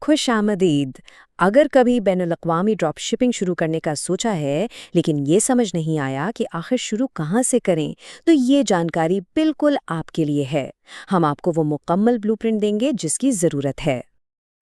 खुश आमदीद। अगर कभी बैनुल-अक़वामी ड्रॉप शिपिंग शुरू करने का सोचा है लेकिन ये समझ नहीं आया कि आखिर शुरू कहाँ से करें, तो ये जानकारी बिल्कुल आपके लिए है। हम आपको वो मुकम्मल ब्लूप्रिंट देंगे जिसकी ज़रूरत है।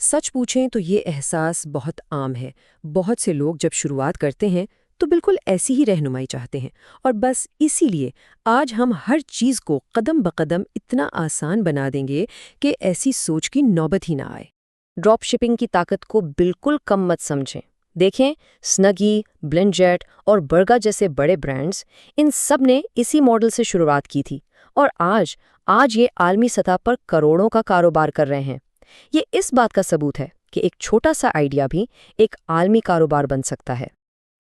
सच पूछें तो ये एहसास बहुत आम है। बहुत से लोग जब शुरुआत करते हैं तो बिल्कुल ऐसी ही रहनुमाई चाहते हैं, और बस इसीलिए आज हम हर चीज़ को कदम बकदम इतना आसान बना देंगे कि ऐसी सोच की नौबत ही ना आए। ड्रॉप शिपिंग की ताकत को बिल्कुल कम मत समझें। देखें, स्नगी, ब्लिंकजेट और बर्गा जैसे बड़े ब्रांड्स, इन सब ने इसी मॉडल से शुरुआत की थी और आज ये आलमी सतह पर करोड़ों का कारोबार कर रहे हैं। ये इस बात का सबूत है कि एक छोटा सा आइडिया भी एक आलमी कारोबार बन सकता है।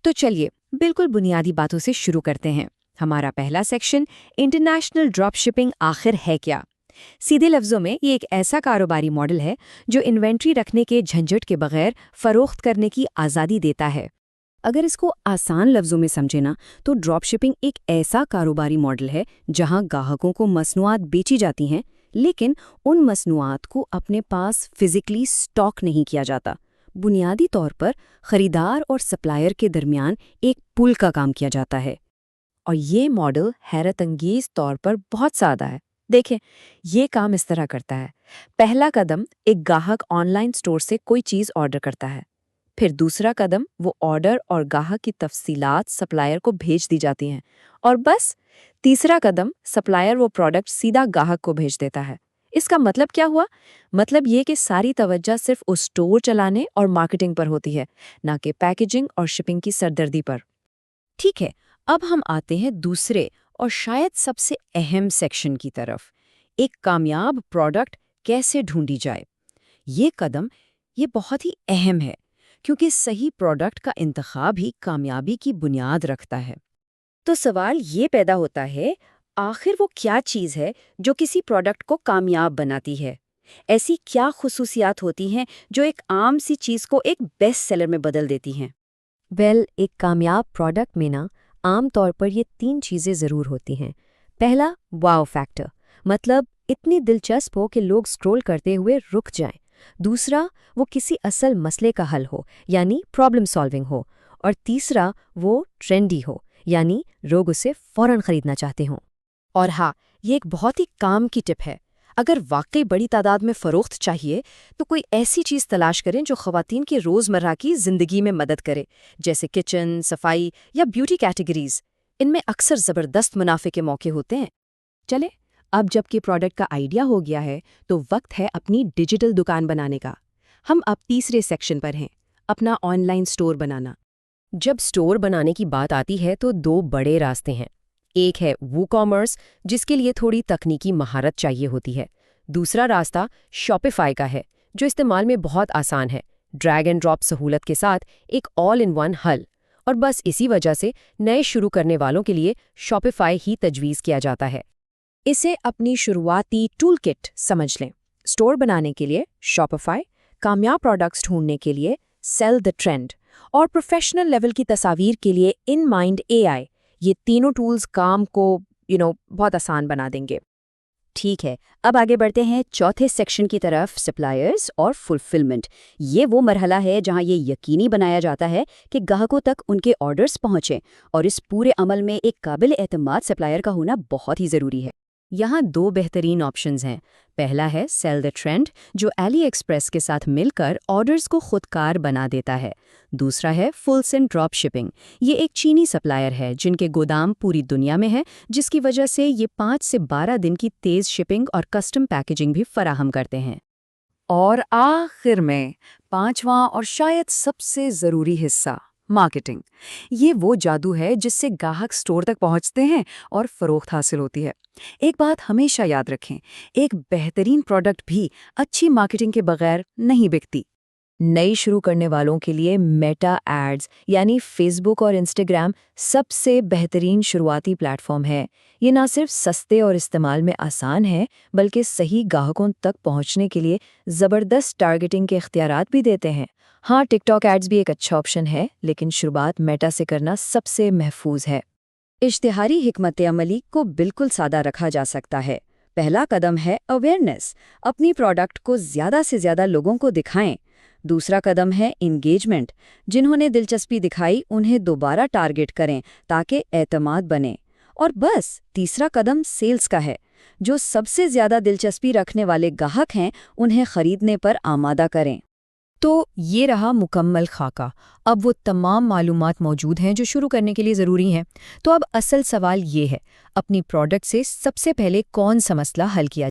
तो चलिए बिल्कुल बुनियादी बातों से शुरू करते हैं। हमारा पहला सेक्शन, इंटरनेशनल ड्रॉप शिपिंग आखिर है क्या। सीधे लफ्ज़ों में ये एक ऐसा कारोबारी मॉडल है जो इन्वेंट्री रखने के झंझट के बगैर फरोख्त करने की आज़ादी देता है। अगर इसको आसान लफ्ज़ों में समझे ना, तो ड्रॉप शिपिंग एक ऐसा कारोबारी मॉडल है जहां ग्राहकों को मसनूआत बेची जाती हैं, लेकिन उन मसनूआत को अपने पास फिजिकली स्टॉक नहीं किया जाता। बुनियादी तौर पर खरीदार और सप्लायर के दरमियान एक पुल का काम किया जाता है। और ये मॉडल हैरत अंगेज तौर पर बहुत सादा है। देखें, ये काम इस तरह करता है। पहला कदम, एक ग्राहक ऑनलाइन स्टोर से कोई चीज़ ऑर्डर करता है। फिर दूसरा कदम, वो ऑर्डर और ग्राहक की तफसीलात सप्लायर को भेज दी जाती हैं। और बस तीसरा कदम, सप्लायर वो प्रोडक्ट सीधा ग्राहक को भेज देता है। इसका मतलब क्या हुआ? मतलब ये कि सारी तवज्जो सिर्फ उस स्टोर चलाने और मार्केटिंग पर होती है, ना कि पैकेजिंग और शिपिंग की सरदर्दी पर। ठीक है, अब हम आते हैं दूसरे और शायद सबसे अहम सेक्शन की तरफ। एक कामयाब प्रोडक्ट कैसे ढूंढी जाए। ये कदम बहुत ही अहम है, क्योंकि सही प्रोडक्ट का इंतखाब ही कामयाबी की बुनियाद रखता है। तो सवाल ये पैदा होता है, आखिर वो क्या चीज़ है जो किसी प्रोडक्ट को कामयाब बनाती है? ऐसी क्या खुसूसियात होती हैं जो एक आम सी चीज़ को एक बेस्ट सेलर में बदल देती हैं? एक कामयाब प्रोडक्ट में ना आम तौर पर ये 3 चीज़ें ज़रूर होती हैं। पहला, वाव फैक्टर, मतलब इतनी दिलचस्प हो कि लोग स्क्रॉल करते हुए रुक जाएं। दूसरा, वो किसी असल मसले का हल हो, यानी प्रॉब्लम सॉल्विंग हो। और तीसरा, वो ट्रेंडी हो, यानी लोग उसे फ़ौरन खरीदना चाहते हों। और हाँ, ये एक बहुत ही काम की टिप है। अगर वाकई बड़ी तादाद में फ़रोख्त चाहिए तो कोई ऐसी चीज़ तलाश करें जो ख़वातीन की रोज़मर्रा की ज़िंदगी में मदद करे, जैसे किचन, सफाई या ब्यूटी कैटेगरीज। इनमें अक्सर ज़बरदस्त मुनाफे के मौके होते हैं। चले, अब जबकि प्रोडक्ट का आइडिया हो गया है तो वक्त है अपनी डिजिटल दुकान बनाने का। हम अब तीसरे सेक्शन पर हैं, अपना ऑनलाइन स्टोर बनाना। जब स्टोर बनाने की बात आती है तो 2 बड़े रास्ते हैं। एक है वूकॉमर्स, जिसके लिए थोड़ी तकनीकी महारत चाहिए होती है। दूसरा रास्ता शॉपिफाई का है, जो इस्तेमाल में बहुत आसान है, ड्रैग एंड ड्रॉप सहूलत के साथ एक ऑल इन वन हल। और बस इसी वजह से नए शुरू करने वालों के लिए शॉपिफाई ही तजवीज़ किया जाता है। इसे अपनी शुरुआती टूल किट समझ लें। स्टोर बनाने के लिए शॉपिफाई, कामयाब प्रोडक्ट्स ढूंढने के लिए सेल द ट्रेंड, और प्रोफेशनल लेवल की तस्वीर के लिए इन माइंड AI। ये तीनों टूल्स काम को बहुत आसान बना देंगे। ठीक है, अब आगे बढ़ते हैं चौथे सेक्शन की तरफ, सप्लायर्स और फुलफिलमेंट। ये वो मरहला है जहां ये यकीनी बनाया जाता है कि ग्राहकों तक उनके ऑर्डर्स पहुंचें, और इस पूरे अमल में एक काबिल एतमाद सप्लायर का होना बहुत ही ज़रूरी है। यहाँ 2 बेहतरीन ऑप्शंस हैं। पहला है सेल द ट्रेंड, जो एली एक्सप्रेस के साथ मिलकर ऑर्डर्स को खुदकार बना देता है। दूसरा है फुल सेंड ड्रॉप शिपिंग। ये एक चीनी सप्लायर है जिनके गोदाम पूरी दुनिया में है, जिसकी वजह से ये 5 से 12 दिन की तेज़ शिपिंग और कस्टम पैकेजिंग भी फराहम करते हैं। और आखिर में 5वां और शायद सबसे ज़रूरी हिस्सा, मार्केटिंग। ये वो जादू है जिससे ग्राहक स्टोर तक पहुंचते हैं और फरोख्त हासिल होती है। एक बात हमेशा याद रखें, एक बेहतरीन प्रोडक्ट भी अच्छी मार्केटिंग के बगैर नहीं बिकती। नई शुरू करने वालों के लिए मेटा एड्स यानी फेसबुक और इंस्टाग्राम सबसे बेहतरीन शुरुआती प्लेटफॉर्म है। ये ना सिर्फ सस्ते और इस्तेमाल में आसान है, बल्कि सही ग्राहकों तक पहुंचने के लिए ज़बरदस्त टारगेटिंग के इख्तियारात भी देते हैं। हाँ, टिकटॉक एड्स भी एक अच्छा ऑप्शन है, लेकिन शुरुआत मेटा से करना सबसे महफूज है। इश्तिहारी हिकमत अमली को बिल्कुल सादा रखा जा सकता है। पहला कदम है अवेयरनेस। अपनी प्रोडक्ट को ज़्यादा से ज़्यादा लोगों को दिखाएं। दूसरा कदम है इंगेजमेंट। जिन्होंने दिलचस्पी दिखाई उन्हें दोबारा टारगेट करें ताकि एतमाद बने। और बस तीसरा कदम सेल्स का है। जो सबसे ज़्यादा दिलचस्पी रखने वाले ग्राहक हैं उन्हें खरीदने पर आमादा करें। तो ये रहा मुकम्मल खाका। अब वो तमाम मालूमात मौजूद हैं जो शुरू करने के लिए ज़रूरी हैं। तो अब असल सवाल ये है, अपनी प्रोडक्ट से सबसे पहले कौन सा मसला हल किया